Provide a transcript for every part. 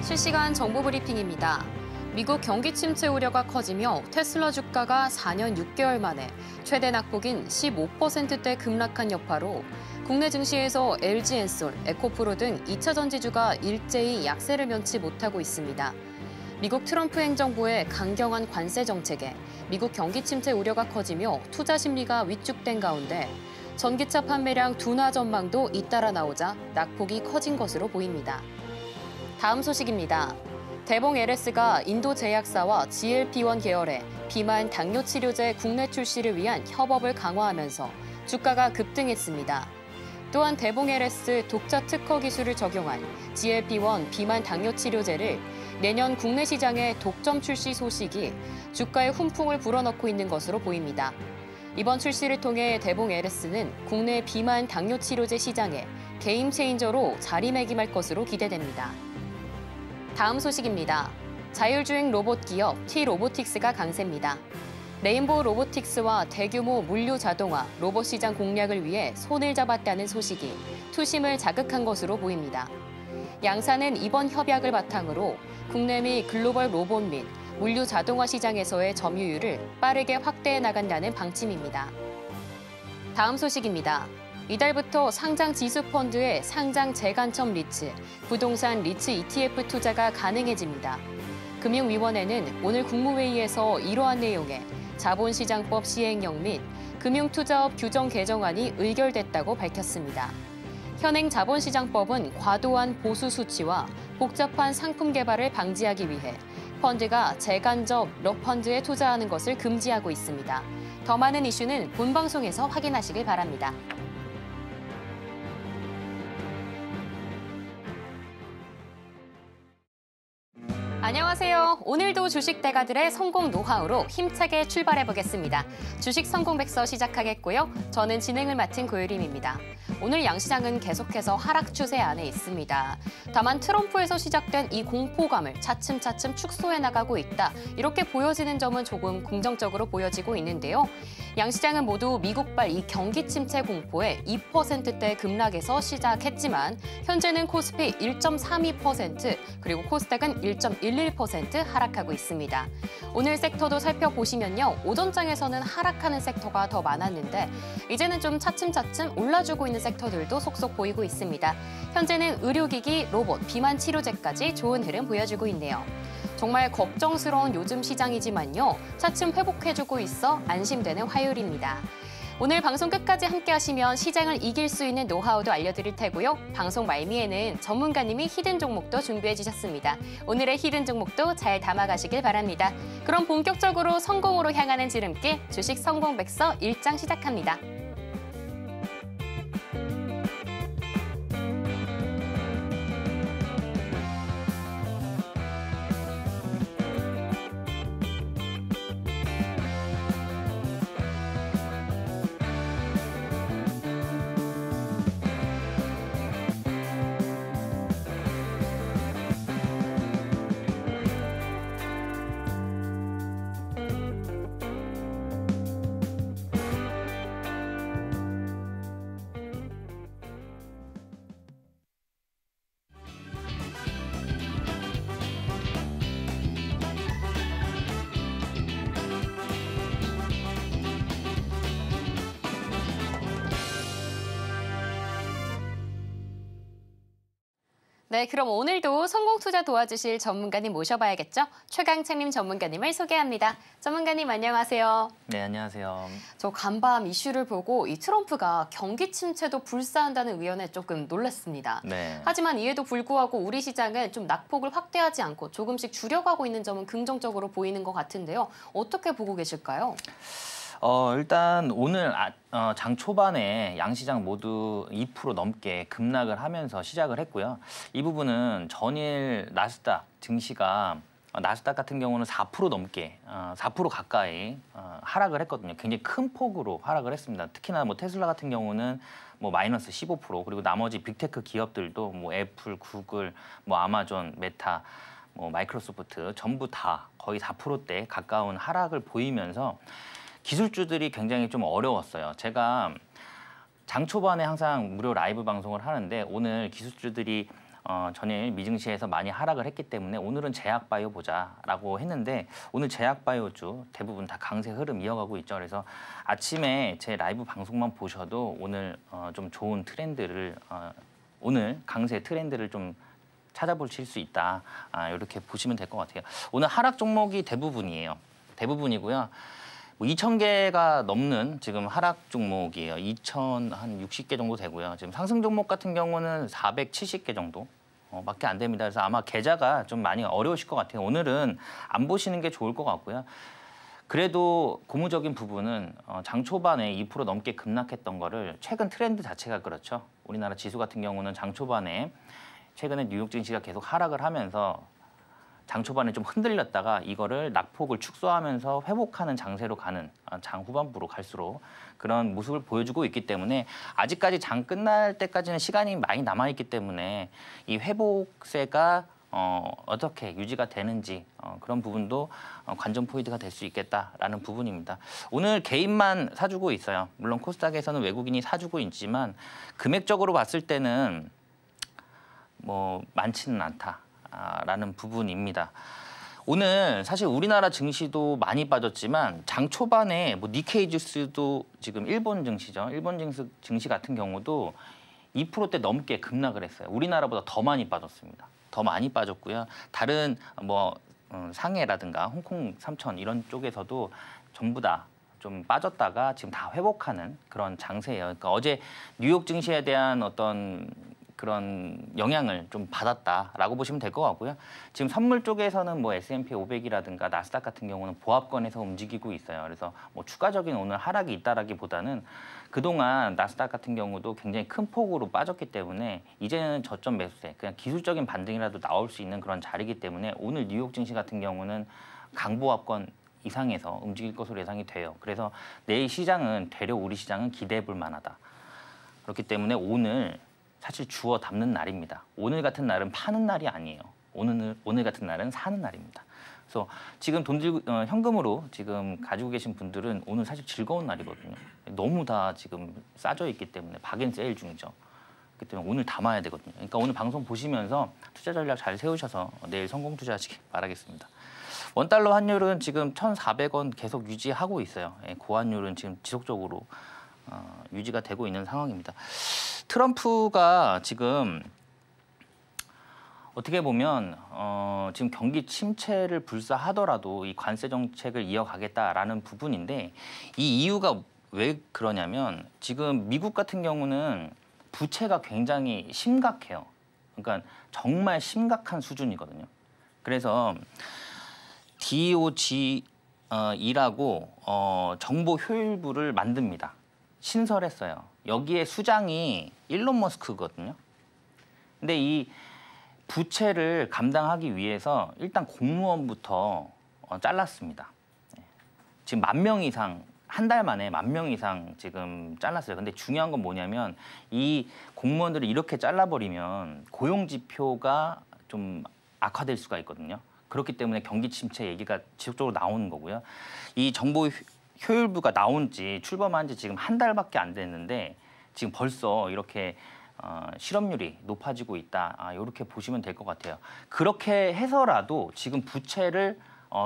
실시간 정보 브리핑입니다. 미국 경기 침체 우려가 커지며 테슬라 주가가 4년 6개월 만에 최대 낙폭인 15%대 급락한 여파로 국내 증시에서 LG엔솔, 에코프로 등 2차 전지주가 일제히 약세를 면치 못하고 있습니다. 미국 트럼프 행정부의 강경한 관세 정책에 미국 경기 침체 우려가 커지며 투자 심리가 위축된 가운데 전기차 판매량 둔화 전망도 잇따라 나오자 낙폭이 커진 것으로 보입니다. 다음 소식입니다. 대봉 LS가 인도 제약사와 GLP-1 계열의 비만 당뇨 치료제 국내 출시를 위한 협업을 강화하면서 주가가 급등했습니다. 또한 대봉 LS 독자 특허 기술을 적용한 GLP-1 비만 당뇨 치료제를 내년 국내 시장에 독점 출시 소식이 주가에 훈풍을 불어넣고 있는 것으로 보입니다. 이번 출시를 통해 대봉 LS는 국내 비만 당뇨 치료제 시장에 게임 체인저로 자리매김할 것으로 기대됩니다. 다음 소식입니다. 자율주행 로봇 기업 T-로보틱스가 강세입니다. 레인보우 로보틱스와 대규모 물류 자동화 로봇 시장 공략을 위해 손을 잡았다는 소식이 투심을 자극한 것으로 보입니다. 양사는 이번 협약을 바탕으로 국내 및 글로벌 로봇 및 물류 자동화 시장에서의 점유율을 빠르게 확대해 나간다는 방침입니다. 다음 소식입니다. 이달부터 상장 지수펀드의 상장 재간첨 리츠, 부동산 리츠 ETF 투자가 가능해집니다. 금융위원회는 오늘 국무회의에서 이러한 내용의 자본시장법 시행령 및 금융투자업 규정 개정안이 의결됐다고 밝혔습니다. 현행 자본시장법은 과도한 보수 수치와 복잡한 상품 개발을 방지하기 위해 펀드가 재간접 펀드에 투자하는 것을 금지하고 있습니다. 더 많은 이슈는 본 방송에서 확인하시길 바랍니다. 안녕하세요. 오늘도 주식 대가들의 성공 노하우로 힘차게 출발해보겠습니다. 주식 성공 백서 시작하겠고요. 저는 진행을 맡은 고유림입니다. 오늘 양시장은 계속해서 하락 추세 안에 있습니다. 다만 트럼프에서 시작된 이 공포감을 차츰차츰 축소해 나가고 있다. 이렇게 보여지는 점은 조금 긍정적으로 보여지고 있는데요. 양시장은 모두 미국발 이 경기 침체 공포에 2%대 급락에서 시작했지만 현재는 코스피 1.32% 그리고 코스닥은 1.11% 하락하고 있습니다. 오늘 섹터도 살펴보시면요. 오전장에서는 하락하는 섹터가 더 많았는데 이제는 좀 차츰차츰 올라주고 있는 섹터들도 속속 보이고 있습니다. 현재는 의료기기, 로봇, 비만 치료제까지 좋은 흐름 보여주고 있네요. 정말 걱정스러운 요즘 시장이지만요. 차츰 회복해주고 있어 안심되는 화요일입니다. 오늘 방송 끝까지 함께 하시면 시장을 이길 수 있는 노하우도 알려드릴 테고요. 방송 말미에는 전문가님이 히든 종목도 준비해 주셨습니다. 오늘의 히든 종목도 잘 담아가시길 바랍니다. 그럼 본격적으로 성공으로 향하는 지름길 주식 성공 백서 1장 시작합니다. 네, 그럼 오늘도 성공 투자 도와주실 전문가님 모셔봐야겠죠? 최강창님 전문가님을 소개합니다. 전문가님 안녕하세요. 네, 안녕하세요. 저 간밤 이슈를 보고 이 트럼프가 경기 침체도 불사한다는 의견에 조금 놀랐습니다. 네. 하지만 이에도 불구하고 우리 시장은 좀 낙폭을 확대하지 않고 조금씩 줄여가고 있는 점은 긍정적으로 보이는 것 같은데요. 어떻게 보고 계실까요? 일단 오늘 장 초반에 양시장 모두 2% 넘게 급락을 하면서 시작을 했고요. 이 부분은 전일 나스닥 증시가 나스닥 같은 경우는 4% 넘게 4% 가까이 하락을 했거든요. 굉장히 큰 폭으로 하락을 했습니다. 특히나 뭐 테슬라 같은 경우는 뭐 마이너스 15% 그리고 나머지 빅테크 기업들도 뭐 애플, 구글, 뭐 아마존, 메타, 뭐 마이크로소프트 전부 다 거의 4%대 가까운 하락을 보이면서 기술주들이 굉장히 좀 어려웠어요. 제가 장 초반에 항상 무료 라이브 방송을 하는데 오늘 기술주들이 전일 미증시에서 많이 하락을 했기 때문에 오늘은 제약바이오 보자라고 했는데 오늘 제약바이오주 대부분 다 강세 흐름 이어가고 있죠. 그래서 아침에 제 라이브 방송만 보셔도 오늘 좀 좋은 트렌드를 오늘 강세 트렌드를 좀 찾아보실 수 있다. 이렇게 보시면 될 것 같아요. 오늘 하락 종목이 대부분이에요. 대부분이고요. 뭐 2,000개가 넘는 지금 하락 종목이에요. 2,060개 정도 되고요. 지금 상승 종목 같은 경우는 470개 정도 밖에 안 됩니다. 그래서 아마 계좌가 좀 많이 어려우실 것 같아요. 오늘은 안 보시는 게 좋을 것 같고요. 그래도 고무적인 부분은 장 초반에 2% 넘게 급락했던 거를 최근 트렌드 자체가 그렇죠. 우리나라 지수 같은 경우는 장 초반에 최근에 뉴욕 증시가 계속 하락을 하면서 장 초반에 좀 흔들렸다가 이거를 낙폭을 축소하면서 회복하는 장세로 가는 장 후반부로 갈수록 그런 모습을 보여주고 있기 때문에 아직까지 장 끝날 때까지는 시간이 많이 남아있기 때문에 이 회복세가 어떻게 유지가 되는지 그런 부분도 관전 포인트가 될 수 있겠다라는 부분입니다. 오늘 개인만 사주고 있어요. 물론 코스닥에서는 외국인이 사주고 있지만 금액적으로 봤을 때는 뭐 많지는 않다라는 부분입니다. 오늘 사실 우리나라 증시도 많이 빠졌지만 장 초반에 뭐 니케이 지수도 지금 일본 증시죠. 일본 증시 같은 경우도 2%대 넘게 급락을 했어요. 우리나라보다 더 많이 빠졌습니다. 더 많이 빠졌고요. 다른 뭐 상해라든가 홍콩 3천 이런 쪽에서도 전부 다 좀 빠졌다가 지금 다 회복하는 그런 장세예요. 그러니까 어제 뉴욕 증시에 대한 어떤 그런 영향을 좀 받았다라고 보시면 될 것 같고요. 지금 선물 쪽에서는 뭐 S&P 500이라든가 나스닥 같은 경우는 보합권에서 움직이고 있어요. 그래서 뭐 추가적인 오늘 하락이 있다라기보다는 그동안 나스닥 같은 경우도 굉장히 큰 폭으로 빠졌기 때문에 이제는 저점 매수세, 그냥 기술적인 반등이라도 나올 수 있는 그런 자리이기 때문에 오늘 뉴욕 증시 같은 경우는 강보합권 이상에서 움직일 것으로 예상이 돼요. 그래서 내일 시장은 되려 우리 시장은 기대해 볼 만하다. 그렇기 때문에 오늘 사실 주워 담는 날입니다. 오늘 같은 날은 파는 날이 아니에요. 오늘 같은 날은 사는 날입니다. 그래서 지금 돈 들고 현금으로 지금 가지고 계신 분들은 오늘 사실 즐거운 날이거든요. 너무 다 지금 싸져 있기 때문에 박앤세일 중이죠. 그렇기 때문에 오늘 담아야 되거든요. 그러니까 오늘 방송 보시면서 투자 전략 잘 세우셔서 내일 성공 투자하시기 바라겠습니다. 원달러 환율은 지금 1,400원 계속 유지하고 있어요. 고환율은 지금 지속적으로 유지가 되고 있는 상황입니다. 트럼프가 지금 어떻게 보면 지금 경기 침체를 불사하더라도 이 관세 정책을 이어가겠다라는 부분인데 이 이유가 왜 그러냐면 지금 미국 같은 경우는 부채가 굉장히 심각해요. 그러니까 정말 심각한 수준이거든요. 그래서 DOG이라고 정보 효율부를 만듭니다. 신설했어요. 여기에 수장이 일론 머스크거든요. 근데 이 부채를 감당하기 위해서 일단 공무원부터 잘랐습니다. 지금 10,000명 이상, 한 달 만에 10,000명 이상 지금 잘랐어요. 근데 중요한 건 뭐냐면 이 공무원들을 이렇게 잘라버리면 고용 지표가 좀 악화될 수가 있거든요. 그렇기 때문에 경기 침체 얘기가 지속적으로 나오는 거고요. 이 정보 효율부가 나온 지 출범한 지 지금 한 달밖에 안 됐는데 지금 벌써 이렇게 실업률이 높아지고 있다. 이렇게 보시면 될 것 같아요. 그렇게 해서라도 지금 부채를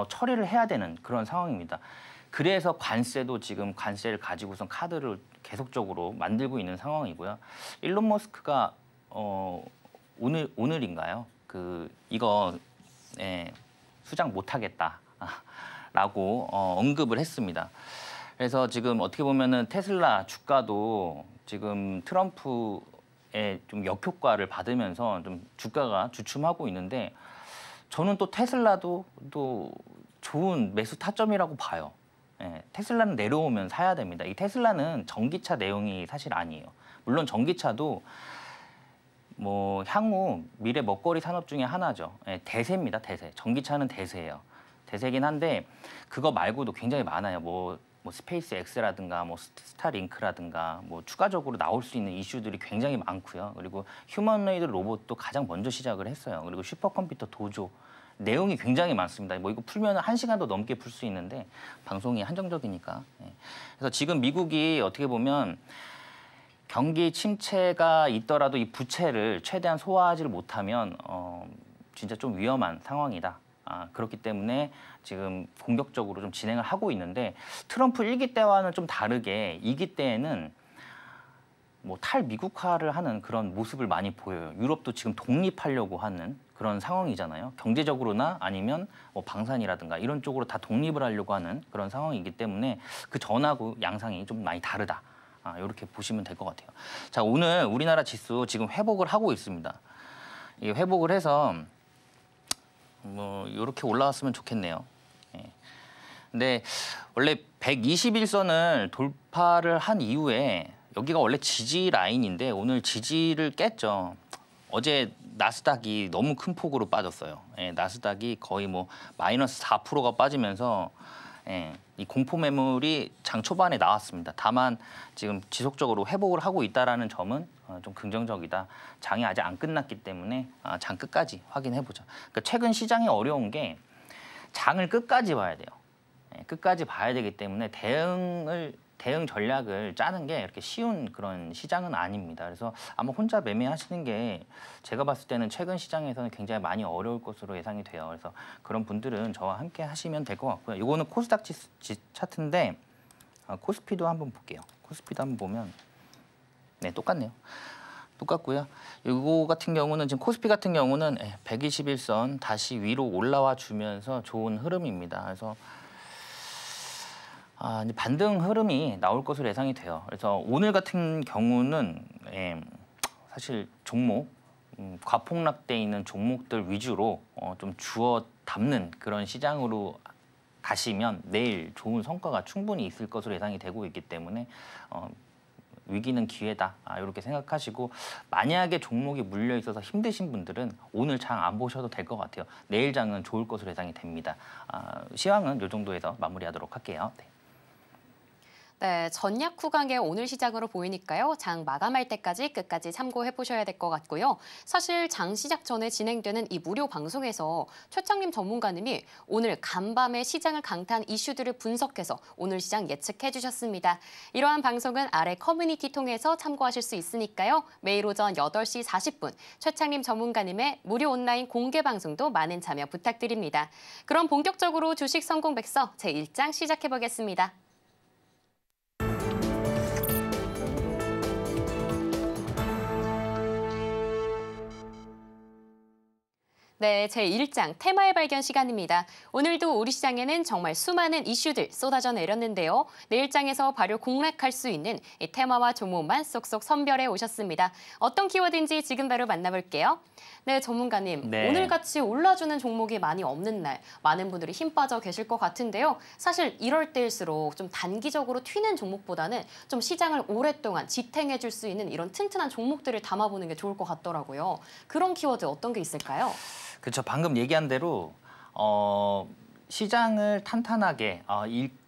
처리를 해야 되는 그런 상황입니다. 그래서 관세도 지금 관세를 가지고선 카드를 계속적으로 만들고 있는 상황이고요. 일론 머스크가 오늘인가요? 이거 수장 못하겠다라고 언급을 했습니다. 그래서 지금 어떻게 보면은 테슬라 주가도 지금 트럼프의 좀 역효과를 받으면서 좀 주가가 주춤하고 있는데 저는 또 테슬라도 또 좋은 매수 타점이라고 봐요. 테슬라는 내려오면 사야 됩니다. 이 테슬라는 전기차 내용이 사실 아니에요. 물론 전기차도 뭐 향후 미래 먹거리 산업 중에 하나죠. 대세입니다. 대세. 전기차는 대세예요. 대세긴 한데 그거 말고도 굉장히 많아요. 뭐 스페이스 X라든가 뭐 스타링크라든가 뭐 추가적으로 나올 수 있는 이슈들이 굉장히 많고요. 그리고 휴머노이드 로봇도 가장 먼저 시작을 했어요. 그리고 슈퍼컴퓨터 도조 내용이 굉장히 많습니다. 뭐 이거 풀면 1시간도 넘게 풀 수 있는데 방송이 한정적이니까. 그래서 지금 미국이 어떻게 보면 경기 침체가 있더라도 이 부채를 최대한 소화하지를 못하면 진짜 좀 위험한 상황이다. 그렇기 때문에 지금 공격적으로 좀 진행을 하고 있는데 트럼프 1기 때와는 좀 다르게 2기 때에는 뭐 탈미국화를 하는 그런 모습을 많이 보여요. 유럽도 지금 독립하려고 하는 그런 상황이잖아요. 경제적으로나 아니면 뭐 방산이라든가 이런 쪽으로 다 독립을 하려고 하는 그런 상황이기 때문에 그 전하고 양상이 좀 많이 다르다. 이렇게 보시면 될 것 같아요. 자, 오늘 우리나라 지수 지금 회복을 하고 있습니다. 이 회복을 해서 뭐 이렇게 올라왔으면 좋겠네요. 예. 근데 원래 121선을 돌파를 한 이후에 여기가 원래 지지 라인인데 오늘 지지를 깼죠. 어제 나스닥이 너무 큰 폭으로 빠졌어요. 예, 나스닥이 거의 뭐 마이너스 4%가 빠지면서 이 공포 매물이 장 초반에 나왔습니다. 다만 지금 지속적으로 회복을 하고 있다는 점은 좀 긍정적이다. 장이 아직 안 끝났기 때문에 장 끝까지 확인해보자. 그러니까 최근 시장이 어려운 게 장을 끝까지 봐야 돼요. 끝까지 봐야 되기 때문에 대응 전략을 짜는 게 이렇게 쉬운 그런 시장은 아닙니다. 그래서 아마 혼자 매매하시는 게 제가 봤을 때는 최근 시장에서는 굉장히 많이 어려울 것으로 예상이 돼요. 그래서 그런 분들은 저와 함께 하시면 될 것 같고요. 이거는 코스닥 차트인데 코스피도 한번 볼게요. 코스피도 한번 보면 네, 똑같네요. 똑같고요. 이거 같은 경우는 지금 코스피 같은 경우는 121선 다시 위로 올라와 주면서 좋은 흐름입니다. 그래서 이제 반등 흐름이 나올 것으로 예상이 돼요. 그래서 오늘 같은 경우는 사실 종목, 과폭락돼 있는 종목들 위주로 좀 주워 담는 그런 시장으로 가시면 내일 좋은 성과가 충분히 있을 것으로 예상이 되고 있기 때문에 위기는 기회다. 이렇게 생각하시고 만약에 종목이 물려 있어서 힘드신 분들은 오늘 장 안 보셔도 될 것 같아요. 내일 장은 좋을 것으로 예상이 됩니다. 시황은 이 정도에서 마무리하도록 할게요. 네. 네, 전약 후강의 오늘 시장으로 보이니까요. 장 마감할 때까지 끝까지 참고해 보셔야 될 것 같고요. 사실 장 시작 전에 진행되는 이 무료 방송에서 최창림 전문가님이 오늘 간밤에 시장을 강타한 이슈들을 분석해서 오늘 시장 예측해 주셨습니다. 이러한 방송은 아래 커뮤니티 통해서 참고하실 수 있으니까요. 매일 오전 8시 40분 최창림 전문가님의 무료 온라인 공개 방송도 많은 참여 부탁드립니다. 그럼 본격적으로 주식 성공 백서 제1장 시작해 보겠습니다. 네, 제1장 테마의 발견 시간입니다. 오늘도 우리 시장에는 정말 수많은 이슈들 쏟아져 내렸는데요. 내일장에서 바로 공략할 수 있는 이 테마와 종목만 쏙쏙 선별해 오셨습니다. 어떤 키워드인지 지금 바로 만나볼게요. 네, 전문가님. 네. 오늘같이 올라주는 종목이 많이 없는 날 많은 분들이 힘 빠져 계실 것 같은데요. 사실 이럴 때일수록 좀 단기적으로 튀는 종목보다는 좀 시장을 오랫동안 지탱해 줄 수 있는 이런 튼튼한 종목들을 담아보는 게 좋을 것 같더라고요. 그런 키워드 어떤 게 있을까요? 그렇죠. 방금 얘기한 대로 시장을 탄탄하게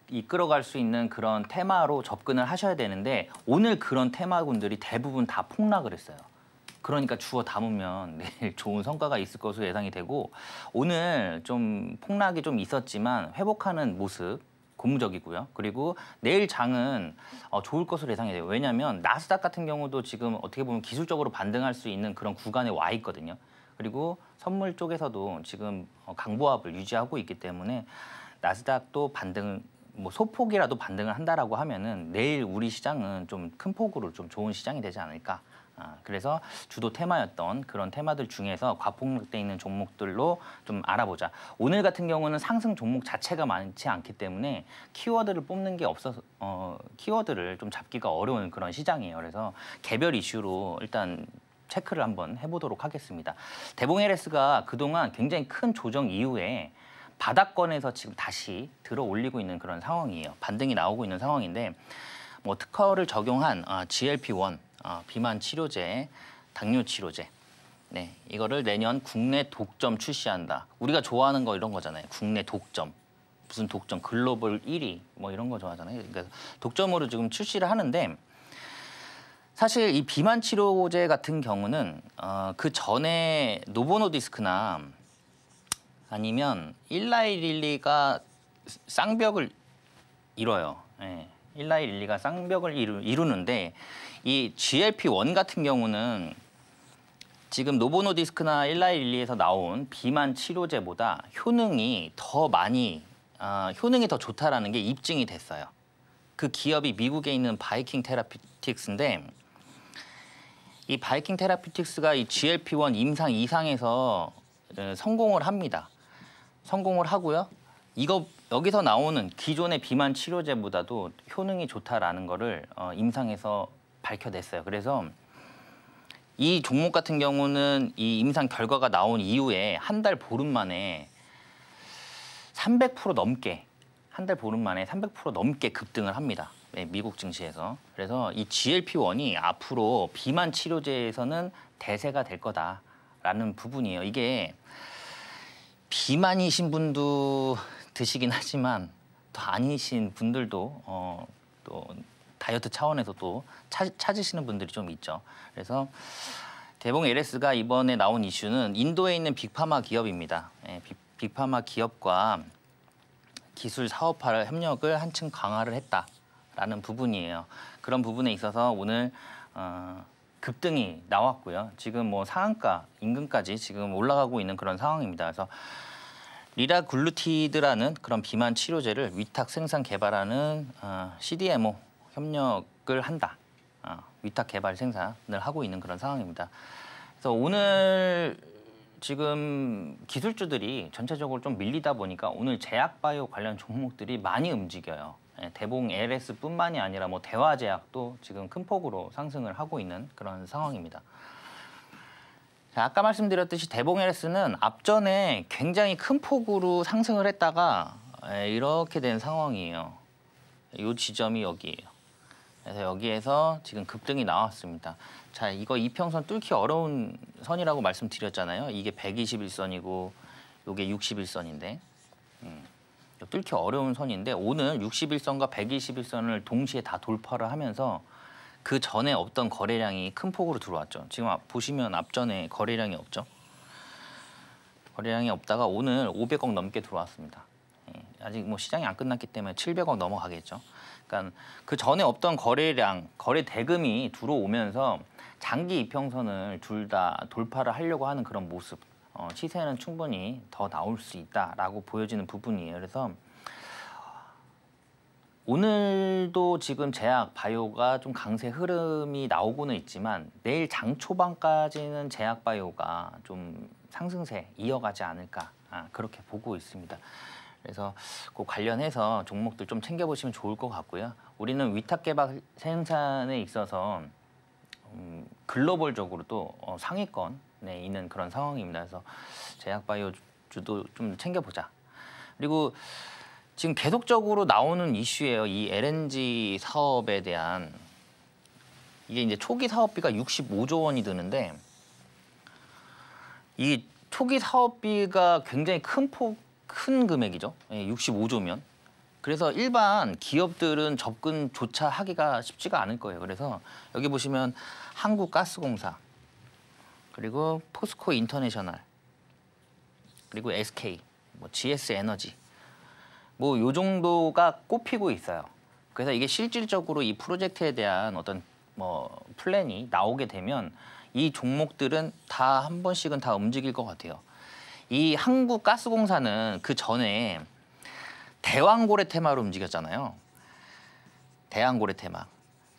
이끌어갈 수 있는 그런 테마로 접근을 하셔야 되는데 오늘 그런 테마군들이 대부분 다 폭락을 했어요. 그러니까 주워 담으면 내일 좋은 성과가 있을 것으로 예상이 되고 오늘 좀 폭락이 좀 있었지만 회복하는 모습 고무적이고요. 그리고 내일 장은 좋을 것으로 예상이 돼요. 왜냐하면 나스닥 같은 경우도 지금 어떻게 보면 기술적으로 반등할 수 있는 그런 구간에 와 있거든요. 그리고 선물 쪽에서도 지금 강보합을 유지하고 있기 때문에 나스닥도 반등, 뭐 소폭이라도 반등을 한다라고 하면은 내일 우리 시장은 좀 큰 폭으로 좀 좋은 시장이 되지 않을까. 그래서 주도 테마였던 그런 테마들 중에서 과폭락돼 있는 종목들로 좀 알아보자. 오늘 같은 경우는 상승 종목 자체가 많지 않기 때문에 키워드를 뽑는 게 없어서 키워드를 좀 잡기가 어려운 그런 시장이에요. 그래서 개별 이슈로 일단 체크를 한번 해보도록 하겠습니다. 대봉 LS가 그동안 굉장히 큰 조정 이후에 바닥권에서 지금 다시 들어 올리고 있는 그런 상황이에요. 반등이 나오고 있는 상황인데 뭐 특허를 적용한 GLP-1 비만 치료제, 당뇨 치료제. 네, 이거를 내년 국내 독점 출시한다. 우리가 좋아하는 거 이런 거잖아요. 국내 독점. 무슨 독점? 글로벌 1위 뭐 이런 거 좋아하잖아요. 그러니까 독점으로 지금 출시를 하는데 사실 이 비만 치료제 같은 경우는 그 전에 노보노디스크나 아니면 일라이릴리가 쌍벽을 이뤄요. 예. 일라일릴리가 쌍벽을 이루는데 이 GLP-1 같은 경우는 지금 노보노디스크나 일라일릴리에서 나온 비만 치료제보다 효능이 더 좋다라는 게 입증이 됐어요. 그 기업이 미국에 있는 바이킹 테라피틱스인데 이 바이킹 테라피틱스가 이 GLP-1 임상 2상에서 성공을 합니다. 성공을 하고요. 여기서 나오는 기존의 비만 치료제보다도 효능이 좋다라는 거를 임상에서 밝혀냈어요. 그래서 이 종목 같은 경우는 이 임상 결과가 나온 이후에 한 달 보름 만에 300% 넘게 한 달 보름 만에 300% 넘게 급등을 합니다. 미국 증시에서. 그래서 이 GLP-1이 앞으로 비만 치료제에서는 대세가 될 거다라는 부분이에요. 이게 비만이신 분도 드시긴 하지만 또 아니신 분들도 또 다이어트 차원에서 또 찾으시는 분들이 좀 있죠. 그래서 대봉 LS가 이번에 나온 이슈는 인도에 있는 빅파마 기업입니다. 빅파마 기업과 기술 사업화 협력을 한층 강화를 했다라는 부분이에요. 그런 부분에 있어서 오늘 급등이 나왔고요. 지금 뭐 상한가 임금까지 지금 올라가고 있는 그런 상황입니다. 그래서 리라글루티드라는 그런 비만 치료제를 위탁 생산 개발하는 CDMO 협력을 한다. 위탁 개발 생산을 하고 있는 그런 상황입니다. 그래서 오늘 지금 기술주들이 전체적으로 좀 밀리다 보니까 오늘 제약바이오 관련 종목들이 많이 움직여요. 대봉 LS뿐만이 아니라 뭐 대화제약도 지금 큰 폭으로 상승을 하고 있는 그런 상황입니다. 자, 아까 말씀드렸듯이 대봉 LS는 앞전에 굉장히 큰 폭으로 상승을 했다가 이렇게 된 상황이에요. 이 지점이 여기예요. 그래서 여기에서 지금 급등이 나왔습니다. 자, 이거 이평선 뚫기 어려운 선이라고 말씀드렸잖아요. 이게 121선이고 이게 61선인데 뚫기 어려운 선인데 오늘 61선과 121선을 동시에 다 돌파를 하면서 그 전에 없던 거래량이 큰 폭으로 들어왔죠. 지금 보시면 앞전에 거래량이 없죠. 거래량이 없다가 오늘 500억 넘게 들어왔습니다. 아직 뭐 시장이 안 끝났기 때문에 700억 넘어가겠죠. 그러니까 그 전에 없던 거래량, 거래 대금이 들어오면서 장기 이평선을 둘 다 돌파를 하려고 하는 그런 모습, 시세는 충분히 더 나올 수 있다라고 보여지는 부분이에요. 그래서 오늘도 지금 제약 바이오가 좀 강세 흐름이 나오고는 있지만 내일 장 초반까지는 제약 바이오가 좀 상승세 이어가지 않을까 그렇게 보고 있습니다. 그래서 그 관련해서 종목들 좀 챙겨보시면 좋을 것 같고요. 우리는 위탁 개발 생산에 있어서 글로벌적으로도 상위권에 있는 그런 상황입니다. 그래서 제약 바이오 주도 좀 챙겨보자. 그리고 지금 계속적으로 나오는 이슈예요. 이 LNG 사업에 대한 이게 이제 초기 사업비가 65조 원이 드는데 이 초기 사업비가 굉장히 큰 금액이죠. 65조면. 그래서 일반 기업들은 접근조차 하기가 쉽지가 않을 거예요. 그래서 여기 보시면 한국가스공사, 그리고 포스코 인터내셔널, 그리고 SK, 뭐 GS에너지, 뭐 요 정도가 꼽히고 있어요. 그래서 이게 실질적으로 이 프로젝트에 대한 어떤 뭐 플랜이 나오게 되면 이 종목들은 다 한 번씩은 다 움직일 것 같아요. 이 한국가스공사는 그 전에 대왕고래 테마로 움직였잖아요. 대왕고래 테마.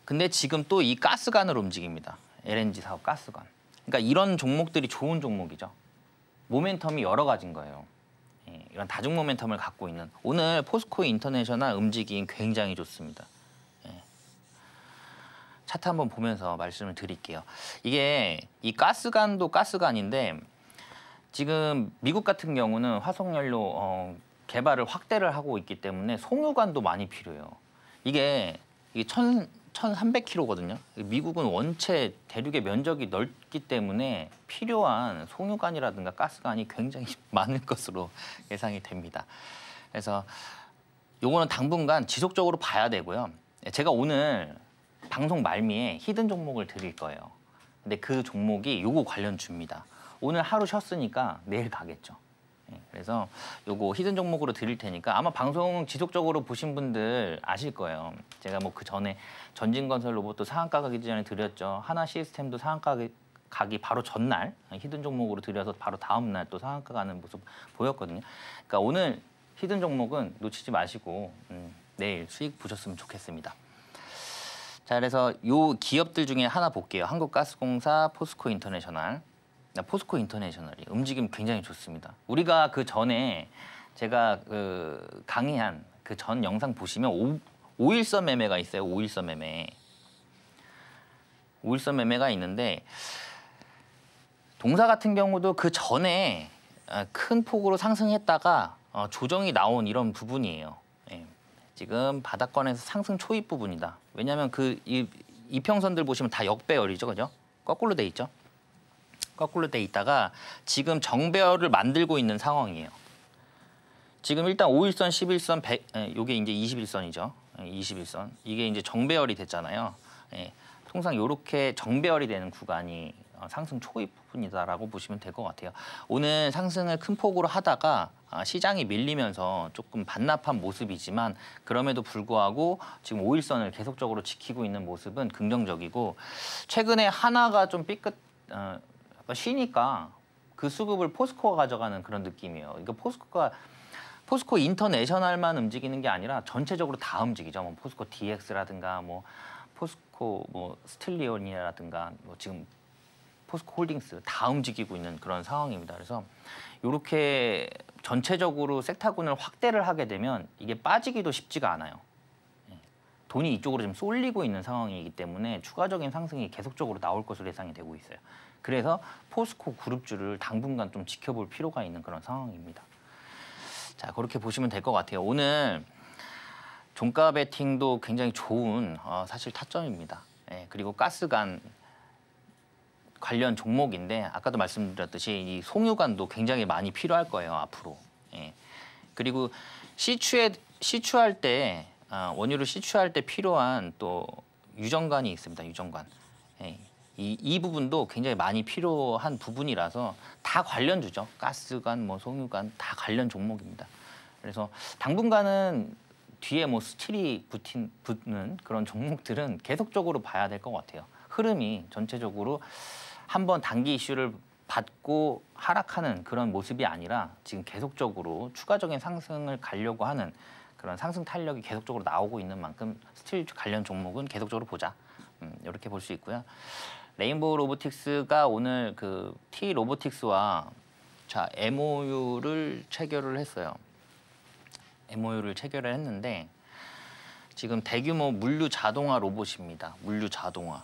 근데 지금 또 이 가스관으로 움직입니다. LNG 사업 가스관. 그러니까 이런 종목들이 좋은 종목이죠. 모멘텀이 여러 가지인 거예요. 이런 다중 모멘텀을 갖고 있는. 오늘 포스코 인터내셔널 움직임 굉장히 좋습니다. 차트 한번 보면서 말씀을 드릴게요. 이게 이 가스관도 가스관인데 지금 미국 같은 경우는 화석연료 개발을 확대를 하고 있기 때문에 송유관도 많이 필요해요. 이게 1,300km거든요. 미국은 원체 대륙의 면적이 넓기 때문에 필요한 송유관이라든가 가스관이 굉장히 많을 것으로 예상이 됩니다. 그래서 요거는 당분간 지속적으로 봐야 되고요. 제가 오늘 방송 말미에 히든 종목을 드릴 거예요. 근데 그 종목이 요거 관련주입니다. 오늘 하루 쉬었으니까 내일 가겠죠. 그래서 요거 히든 종목으로 드릴 테니까 아마 방송 지속적으로 보신 분들 아실 거예요. 제가 뭐 그 전에 전진건설 로봇도 상한가 가기 전에 드렸죠. 하나 시스템도 상한가 가기 바로 전날 히든 종목으로 드려서 바로 다음 날 또 상한가 가는 모습 보였거든요. 그러니까 오늘 히든 종목은 놓치지 마시고 내일 수익 보셨으면 좋겠습니다. 자, 그래서 요 기업들 중에 하나 볼게요. 한국가스공사, 포스코 인터내셔널. 포스코 인터내셔널이 움직임 굉장히 좋습니다. 우리가 그 전에 제가 강의한 그 전 영상 보시면 5일선 매매가 있어요. 5일선 매매. 5일선 매매가 있는데 동사 같은 경우도 그 전에 큰 폭으로 상승했다가 조정이 나온 이런 부분이에요. 예. 지금 바닥권에서 상승 초입 부분이다. 왜냐하면 그 이평선들 보시면 다 역배열이죠, 그죠? 거꾸로 돼 있죠. 거꾸로 돼 있다가 지금 정배열을 만들고 있는 상황이에요. 지금 일단 5일선, 11선, 100, 요게 이제 21선이죠. 21선. 이게 이제 정배열이 됐잖아요. 예. 통상 이렇게 정배열이 되는 구간이 상승 초입 부분이다라고 보시면 될 것 같아요. 오늘 상승을 큰 폭으로 하다가 시장이 밀리면서 조금 반납한 모습이지만 그럼에도 불구하고 지금 5일선을 계속적으로 지키고 있는 모습은 긍정적이고 최근에 하나가 좀 쉬니까 그 수급을 포스코가 가져가는 그런 느낌이에요. 그러니까 포스코 인터내셔널만 움직이는 게 아니라 전체적으로 다 움직이죠. 뭐 포스코 DX라든가 뭐 포스코 뭐 스틸리온이라든가 뭐 지금 포스코 홀딩스 다 움직이고 있는 그런 상황입니다. 그래서 이렇게 전체적으로 섹터군을 확대를 하게 되면 이게 빠지기도 쉽지가 않아요. 돈이 이쪽으로 지금 쏠리고 있는 상황이기 때문에 추가적인 상승이 계속적으로 나올 것으로 예상이 되고 있어요. 그래서 포스코 그룹주를 당분간 좀 지켜볼 필요가 있는 그런 상황입니다. 자, 그렇게 보시면 될 것 같아요. 오늘 종가 베팅도 굉장히 좋은 사실 타점입니다. 그리고 가스관 관련 종목인데 아까도 말씀드렸듯이 이 송유관도 굉장히 많이 필요할 거예요, 앞으로. 그리고 시추할 때 원유를 시추할 때 필요한 또 유정관이 있습니다. 유정관. 이 부분도 굉장히 많이 필요한 부분이라서 다 관련주죠. 가스관, 뭐 송유관 다 관련 종목입니다. 그래서 당분간은 뒤에 뭐 스틸이 붙는 그런 종목들은 계속적으로 봐야 될 것 같아요. 흐름이 전체적으로 한번 단기 이슈를 받고 하락하는 그런 모습이 아니라 지금 계속적으로 추가적인 상승을 가려고 하는 그런 상승 탄력이 계속적으로 나오고 있는 만큼 스틸 관련 종목은 계속적으로 보자. 이렇게 볼 수 있고요. 레인보우 로보틱스가 오늘 그 T 로보틱스와 자 MOU를 체결을 했어요. MOU를 체결을 했는데 지금 대규모 물류 자동화 로봇입니다. 물류 자동화.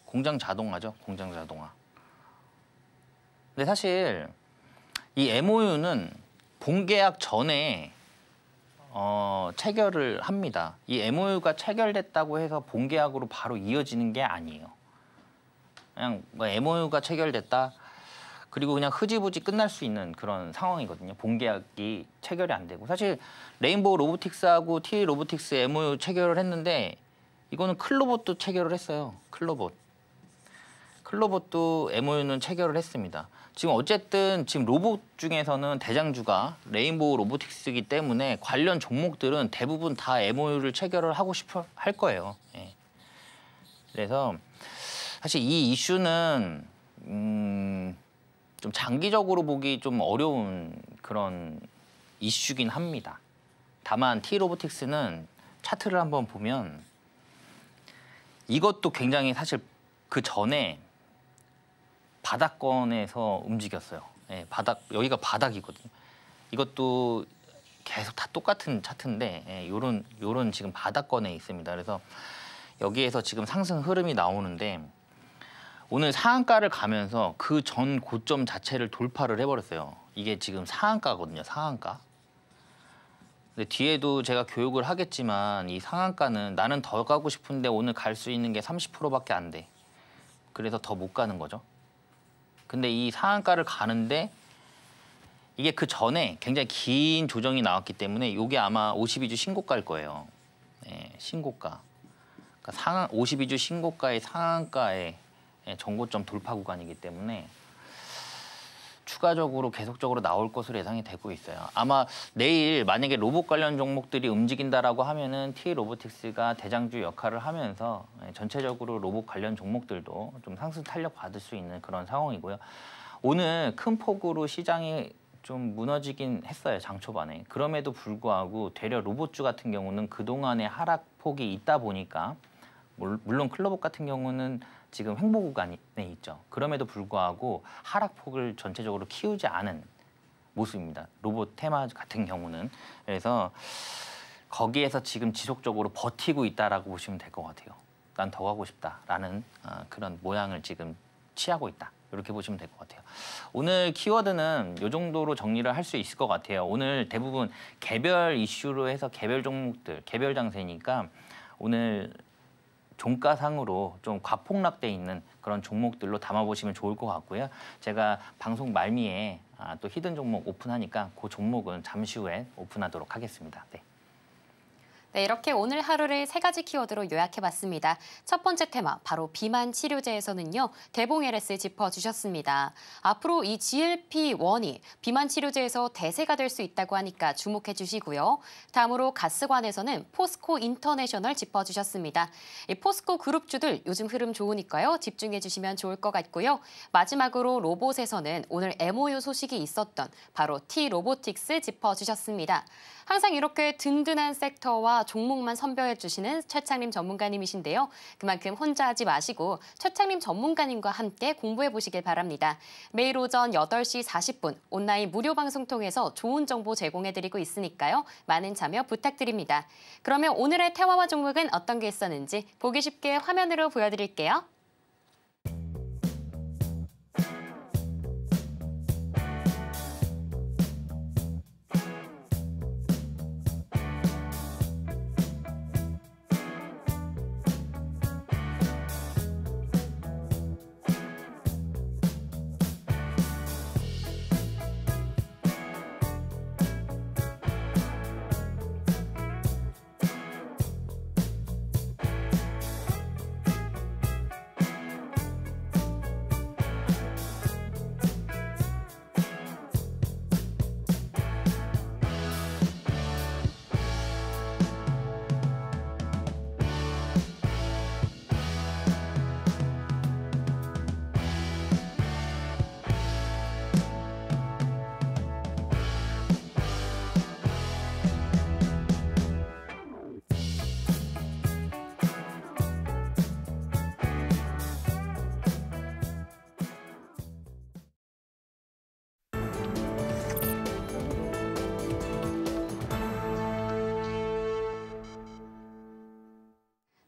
공장 자동화죠. 공장 자동화. 근데 사실 이 MOU는 본계약 전에 체결을 합니다. 이 MOU가 체결됐다고 해서 본계약으로 바로 이어지는 게 아니에요. 그냥 뭐 MOU가 체결됐다. 그리고 그냥 흐지부지 끝날 수 있는 그런 상황이거든요. 본계약이 체결이 안 되고. 사실 레인보우 로보틱스하고 T 로보틱스 MOU 체결을 했는데 이거는 클로봇도 체결을 했어요. 클로봇도 MOU는 체결을 했습니다. 지금 어쨌든 지금 로봇 중에서는 대장주가 레인보우 로보틱스이기 때문에 관련 종목들은 대부분 다 MOU를 체결을 하고 싶어 할 거예요. 그래서 사실 이 이슈는 좀 장기적으로 보기 좀 어려운 그런 이슈긴 합니다. 다만 T 로보틱스는 차트를 한번 보면 이것도 굉장히 사실 그 전에 바닥권에서 움직였어요. 여기가 바닥이거든요. 이것도 계속 다 똑같은 차트인데 요런 지금 바닥권에 있습니다. 그래서 여기에서 지금 상승 흐름이 나오는데 오늘 상한가를 가면서 그 전 고점 자체를 돌파를 해버렸어요. 이게 지금 상한가거든요. 상한가. 근데 뒤에도 제가 교육을 하겠지만 이 상한가는 나는 더 가고 싶은데 오늘 갈 수 있는 게 30%밖에 안 돼. 그래서 더 못 가는 거죠. 근데 이 상한가를 가는데 이게 그 전에 굉장히 긴 조정이 나왔기 때문에 이게 아마 52주 신고가일 거예요. 신고가. 그러니까 52주 신고가의 상한가의 전고점 돌파 구간이기 때문에 추가적으로 계속적으로 나올 것으로 예상이 되고 있어요. 아마 내일 만약에 로봇 관련 종목들이 움직인다라고 하면은 T-로보틱스가 대장주 역할을 하면서 전체적으로 로봇 관련 종목들도 좀 상승 탄력 받을 수 있는 그런 상황이고요. 오늘 큰 폭으로 시장이 좀 무너지긴 했어요, 장 초반에. 그럼에도 불구하고 되려 로봇주 같은 경우는 그동안의 하락폭이 있다 보니까 물론 클로봇 같은 경우는 지금 횡보 구간에 있죠. 그럼에도 불구하고 하락폭을 전체적으로 키우지 않은 모습입니다. 로봇 테마 같은 경우는. 그래서 거기에서 지금 지속적으로 버티고 있다라고 보시면 될 것 같아요. 난 더 가고 싶다라는 그런 모양을 지금 취하고 있다. 이렇게 보시면 될 것 같아요. 오늘 키워드는 이 정도로 정리를 할 수 있을 것 같아요. 오늘 대부분 개별 이슈로 해서 개별 종목들, 개별 장세니까 오늘 종가상으로 좀 과폭락돼 있는 그런 종목들로 담아보시면 좋을 것 같고요. 제가 방송 말미에 또 히든 종목 오픈하니까 그 종목은 잠시 후에 오픈하도록 하겠습니다. 네. 네, 이렇게 오늘 하루를 3가지 키워드로 요약해봤습니다. 첫 번째 테마, 바로 비만 치료제에서는요, 대봉 LS 짚어주셨습니다. 앞으로 이 GLP-1이 비만 치료제에서 대세가 될 수 있다고 하니까 주목해 주시고요. 다음으로 가스관에서는 포스코 인터내셔널 짚어주셨습니다. 이 포스코 그룹주들 요즘 흐름 좋으니까요, 집중해 주시면 좋을 것 같고요. 마지막으로 로봇에서는 오늘 MOU 소식이 있었던 바로 T-로보틱스 짚어주셨습니다. 항상 이렇게 든든한 섹터와 종목만 선별해 주시는 최창림 전문가님이신데요. 그만큼 혼자 하지 마시고 최창림 전문가님과 함께 공부해 보시길 바랍니다. 매일 오전 8시 40분 온라인 무료 방송 통해서 좋은 정보 제공해 드리고 있으니까요. 많은 참여 부탁드립니다. 그러면 오늘의 테마와 종목은 어떤 게 있었는지 보기 쉽게 화면으로 보여드릴게요.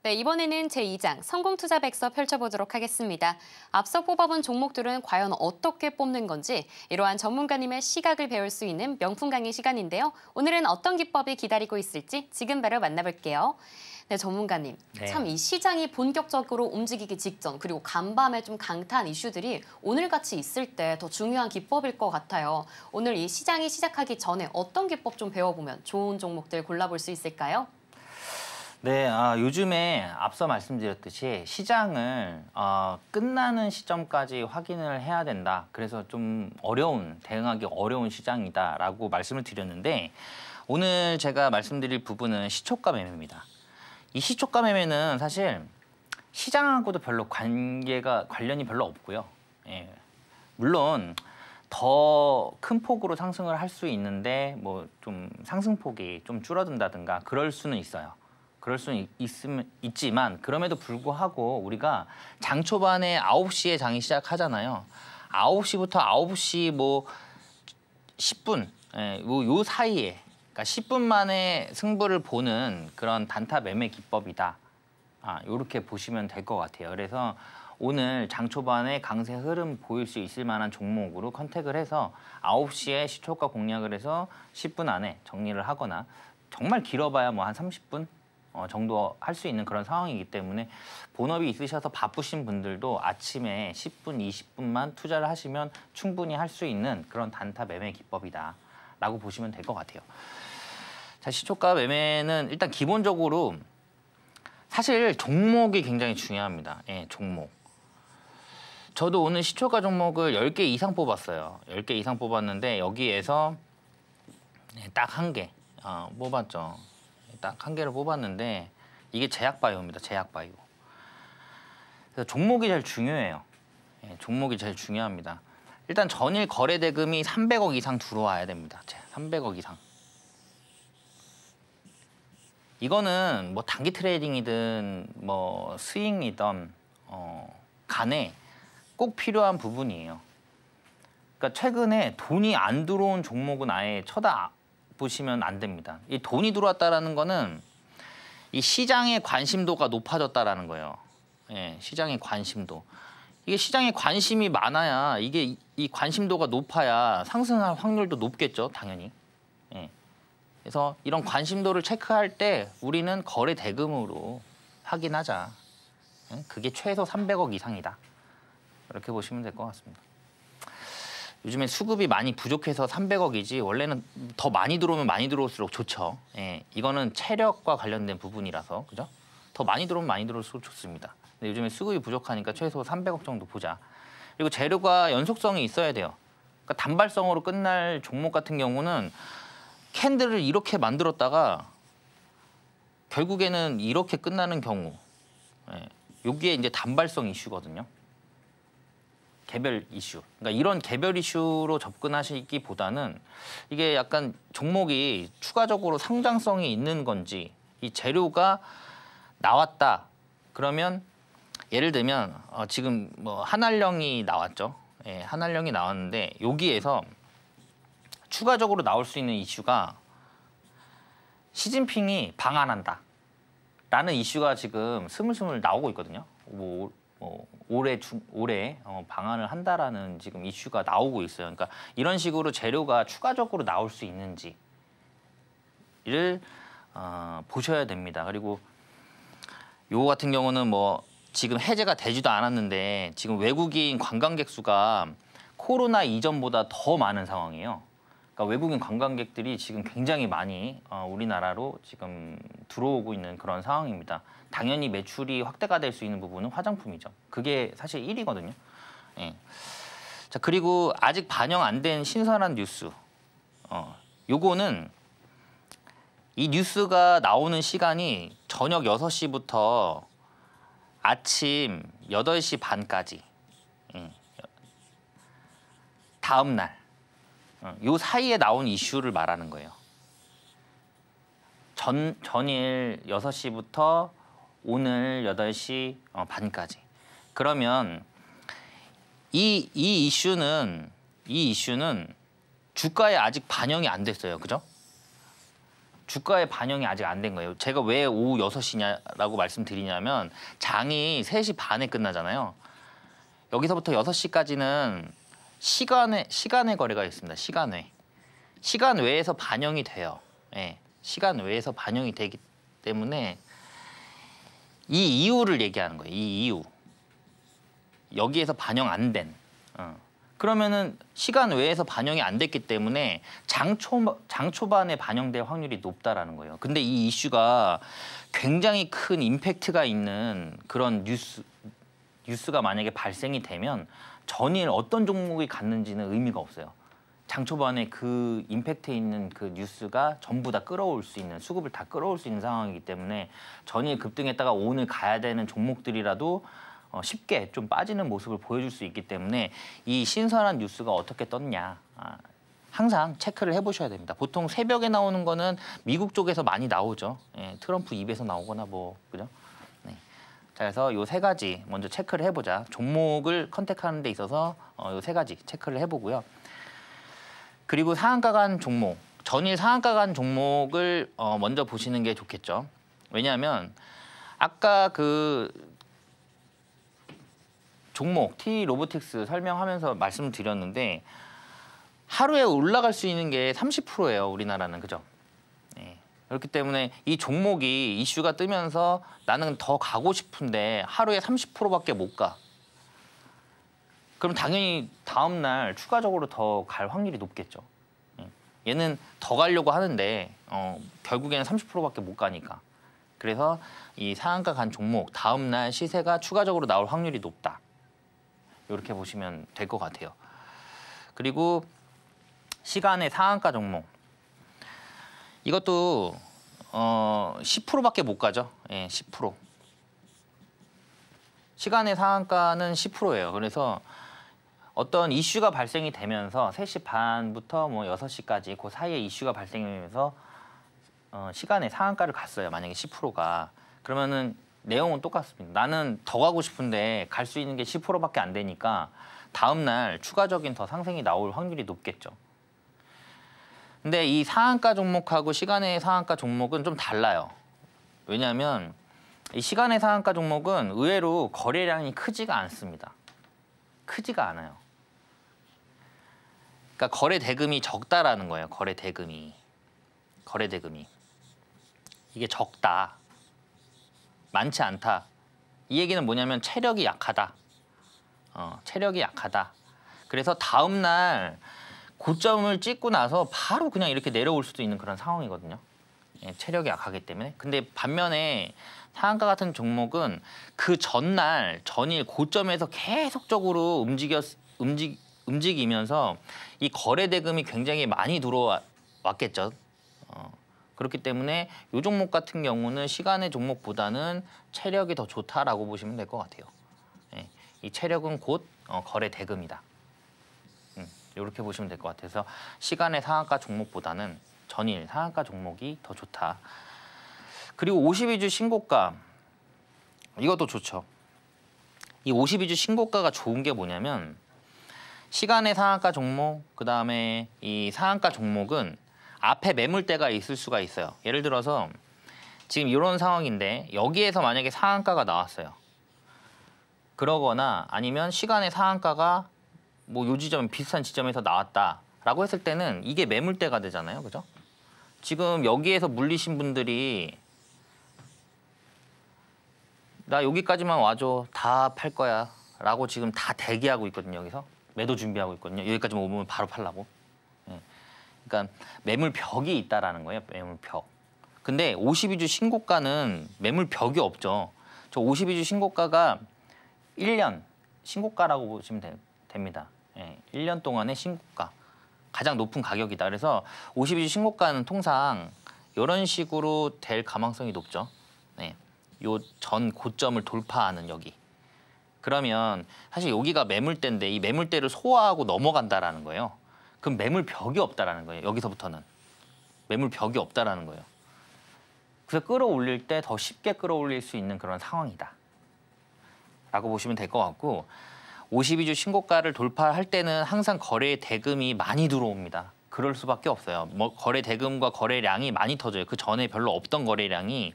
네, 이번에는 제2장 성공투자백서 펼쳐보도록 하겠습니다. 앞서 뽑아본 종목들은 과연 어떻게 뽑는 건지 이러한 전문가님의 시각을 배울 수 있는 명품 강의 시간인데요. 오늘은 어떤 기법이 기다리고 있을지 지금 바로 만나볼게요. 네, 전문가님. 네. 참 이 시장이 본격적으로 움직이기 직전 그리고 간밤에 좀 강타한 이슈들이 오늘같이 있을 때 더 중요한 기법일 것 같아요. 오늘 이 시장이 시작하기 전에 어떤 기법 좀 배워보면 좋은 종목들 골라볼 수 있을까요? 네, 요즘에 앞서 말씀드렸듯이 시장을 끝나는 시점까지 확인을 해야 된다. 그래서 좀 대응하기 어려운 시장이다라고 말씀을 드렸는데 오늘 제가 말씀드릴 부분은 시초가 매매입니다. 이 시초가 매매는 사실 시장하고도 별로 관련이 별로 없고요. 예. 물론 더 큰 폭으로 상승을 할 수 있는데 뭐 좀 상승폭이 좀 줄어든다든가 그럴 수는 있어요. 그럴 수는 있지만 그럼에도 불구하고 우리가 장 초반에 9시에 장이 시작하잖아요. 9시부터 9시 뭐 10분, 요 사이에 그러니까 10분 만에 승부를 보는 그런 단타 매매 기법이다. 이렇게 보시면 될 것 같아요. 그래서 오늘 장 초반에 강세 흐름 보일 수 있을 만한 종목으로 컨택을 해서 9시에 시초가 공략을 해서 10분 안에 정리를 하거나 정말 길어봐야 뭐 한 30분 정도 할 수 있는 그런 상황이기 때문에 본업이 있으셔서 바쁘신 분들도 아침에 10분, 20분만 투자를 하시면 충분히 할 수 있는 그런 단타 매매 기법이다라고 보시면 될 것 같아요. 자, 시초가 매매는 일단 기본적으로 사실 종목이 굉장히 중요합니다. 예, 종목. 저도 오늘 시초가 종목을 10개 이상 뽑았어요. 10개 이상 뽑았는데 여기에서 딱 한 개 뽑았죠. 딱 한 개를 뽑았는데 이게 제약바이오입니다. 제약바이오. 그래서 종목이 제일 중요해요. 종목이 제일 중요합니다. 일단 전일 거래 대금이 300억 이상 들어와야 됩니다. 300억 이상. 이거는 뭐 단기 트레이딩이든 뭐 스윙이든 간에 꼭 필요한 부분이에요. 그러니까 최근에 돈이 안 들어온 종목은 아예 쳐다보시면 안 됩니다. 이 돈이 들어왔다라는 거는 이 시장의 관심도가 높아졌다라는 거예요. 예, 시장의 관심도. 이게 시장에 관심이 많아야 이게 이 관심도가 높아야 상승할 확률도 높겠죠, 당연히. 예. 그래서 이런 관심도를 체크할 때 우리는 거래 대금으로 확인하자. 예? 그게 최소 300억 이상이다. 이렇게 보시면 될 것 같습니다. 요즘에 수급이 많이 부족해서 300억이지 원래는 더 많이 들어오면 많이 들어올수록 좋죠. 예, 이거는 체력과 관련된 부분이라서 그죠? 더 많이 들어오면 많이 들어올수록 좋습니다. 근데 요즘에 수급이 부족하니까 최소 300억 정도 보자. 그리고 재료가 연속성이 있어야 돼요. 그러니까 단발성으로 끝날 종목 같은 경우는 캔들을 이렇게 만들었다가 결국에는 이렇게 끝나는 경우. 예, 여기에 이제 단발성 이슈거든요. 개별 이슈. 그러니까 이런 개별 이슈로 접근하시기보다는 이게 약간 종목이 추가적으로 상장성이 있는 건지 이 재료가 나왔다. 그러면 예를 들면 지금 뭐 한알령이 나왔죠. 예, 한알령이 나왔는데 여기에서 추가적으로 나올 수 있는 이슈가 시진핑이 방한한다. 라는 이슈가 지금 스물스물 나오고 있거든요. 올해 방한을 한다라는 지금 이슈가 나오고 있어요. 그러니까 이런 식으로 재료가 추가적으로 나올 수 있는지를 보셔야 됩니다. 그리고 요거 같은 경우는 뭐 지금 해제가 되지도 않았는데 지금 외국인 관광객 수가 코로나 이전보다 더 많은 상황이에요. 그러니까 외국인 관광객들이 지금 굉장히 많이 우리나라로 지금 들어오고 있는 그런 상황입니다. 당연히 매출이 확대가 될 수 있는 부분은 화장품이죠. 그게 사실 1위거든요. 예. 자, 그리고 아직 반영 안 된 신선한 뉴스. 요거는 이 뉴스가 나오는 시간이 저녁 6시부터 아침 8시 반까지. 다음 날. 요 사이에 나온 이슈를 말하는 거예요. 전일 6시부터 오늘 8시 반까지. 그러면 이 이슈는 주가에 아직 반영이 안 됐어요. 그죠? 주가에 반영이 아직 안 된 거예요. 제가 왜 오후 6시냐라고 말씀드리냐면 장이 3시 반에 끝나잖아요. 여기서부터 6시까지는 시간외 거래가 있습니다. 시간외에서 반영이 돼요. 예, 시간외에서 반영이 되기 때문에 이 이유를 얘기하는 거예요. 이 이유. 여기에서 반영 안 된. 그러면은 시간 외에서 반영이 안 됐기 때문에 장 초반에 반영될 확률이 높다라는 거예요. 근데 이 이슈가 굉장히 큰 임팩트가 있는 그런 뉴스가 만약에 발생이 되면 전일 어떤 종목이 갔는지는 의미가 없어요. 장 초반에 그 임팩트 있는 그 뉴스가 전부 다 끌어올 수 있는, 수급을 다 끌어올 수 있는 상황이기 때문에 전일 급등했다가 오늘 가야 되는 종목들이라도 쉽게 좀 빠지는 모습을 보여줄 수 있기 때문에 이 신선한 뉴스가 어떻게 떴냐 항상 체크를 해보셔야 됩니다. 보통 새벽에 나오는 거는 미국 쪽에서 많이 나오죠. 예, 트럼프 입에서 나오거나 뭐 그죠? 네. 자, 그래서 요 3가지 먼저 체크를 해보자. 종목을 컨택하는 데 있어서 요 3가지 체크를 해보고요. 그리고 상한가 간 종목, 전일 상한가 간 종목을 먼저 보시는 게 좋겠죠. 왜냐하면 아까 그 종목 T-로보틱스 설명하면서 말씀드렸는데 하루에 올라갈 수 있는 게 30%예요. 우리나라는. 그죠? 네. 그렇기 때문에 이 종목이 이슈가 뜨면서 나는 더 가고 싶은데 하루에 30%밖에 못 가. 그럼 당연히 다음 날 추가적으로 더 갈 확률이 높겠죠. 얘는 더 가려고 하는데 결국에는 30%밖에 못 가니까. 그래서 이 상한가 간 종목 다음 날 시세가 추가적으로 나올 확률이 높다. 이렇게 보시면 될 것 같아요. 그리고 시간의 상한가 종목. 이것도 10%밖에 못 가죠. 예, 10%. 시간의 상한가는 10%예요. 그래서 어떤 이슈가 발생이 되면서 3시 반부터 뭐 6시까지 그 사이에 이슈가 발생하면서 시간의 상한가를 갔어요. 만약에 10%가. 그러면은 내용은 똑같습니다. 나는 더 가고 싶은데 갈 수 있는 게 10%밖에 안 되니까 다음 날 추가적인 더 상승이 나올 확률이 높겠죠. 근데 이 상한가 종목하고 시간의 상한가 종목은 좀 달라요. 왜냐하면 이 시간의 상한가 종목은 의외로 거래량이 크지가 않습니다. 크지가 않아요. 그러니까 거래 대금이 적다라는 거예요. 거래 대금이. 이게 적다. 많지 않다. 이 얘기는 뭐냐면 체력이 약하다. 체력이 약하다. 그래서 다음 날 고점을 찍고 나서 바로 그냥 이렇게 내려올 수도 있는 그런 상황이거든요. 예, 체력이 약하기 때문에. 근데 반면에 상한가 같은 종목은 그 전일 고점에서 계속적으로 움직이면서 이 거래 대금이 굉장히 많이 들어왔겠죠. 그렇기 때문에 이 종목 같은 경우는 시간의 종목보다는 체력이 더 좋다라고 보시면 될 것 같아요. 예, 이 체력은 곧 거래 대금이다. 이렇게 보시면 될 것 같아서 시간의 상한가 종목보다는 전일 상한가 종목이 더 좋다. 그리고 52주 신고가 이것도 좋죠. 이 52주 신고가가 좋은 게 뭐냐면 시간의 상한가 종목 그다음에 이 상한가 종목은 앞에 매물대가 있을 수가 있어요. 예를 들어서 지금 이런 상황인데 여기에서 만약에 상한가가 나왔어요. 그러거나 아니면 시간의 상한가가 뭐 요 지점 비슷한 지점에서 나왔다라고 했을 때는 이게 매물대가 되잖아요. 그죠? 지금 여기에서 물리신 분들이 나 여기까지만 와줘. 다 팔 거야. 라고 지금 다 대기하고 있거든요. 여기서. 매도 준비하고 있거든요. 여기까지만 오면 바로 팔라고. 예. 그러니까 매물벽이 있다라는 거예요. 매물벽. 근데 52주 신고가는 매물벽이 없죠. 저 52주 신고가가 1년 신고가라고 보시면 됩니다. 예. 1년 동안의 신고가. 가장 높은 가격이다. 그래서 52주 신고가는 통상 이런 식으로 될 가망성이 높죠. 네. 요 전 고점을 돌파하는 여기. 그러면 사실 여기가 매물대인데 이 매물대를 소화하고 넘어간다라는 거예요. 그럼 매물벽이 없다라는 거예요. 여기서부터는. 매물벽이 없다라는 거예요. 그래서 끌어올릴 때 더 쉽게 끌어올릴 수 있는 그런 상황이다. 라고 보시면 될 것 같고 52주 신고가를 돌파할 때는 항상 거래 대금이 많이 들어옵니다. 그럴 수밖에 없어요. 뭐 거래 대금과 거래량이 많이 터져요. 그 전에 별로 없던 거래량이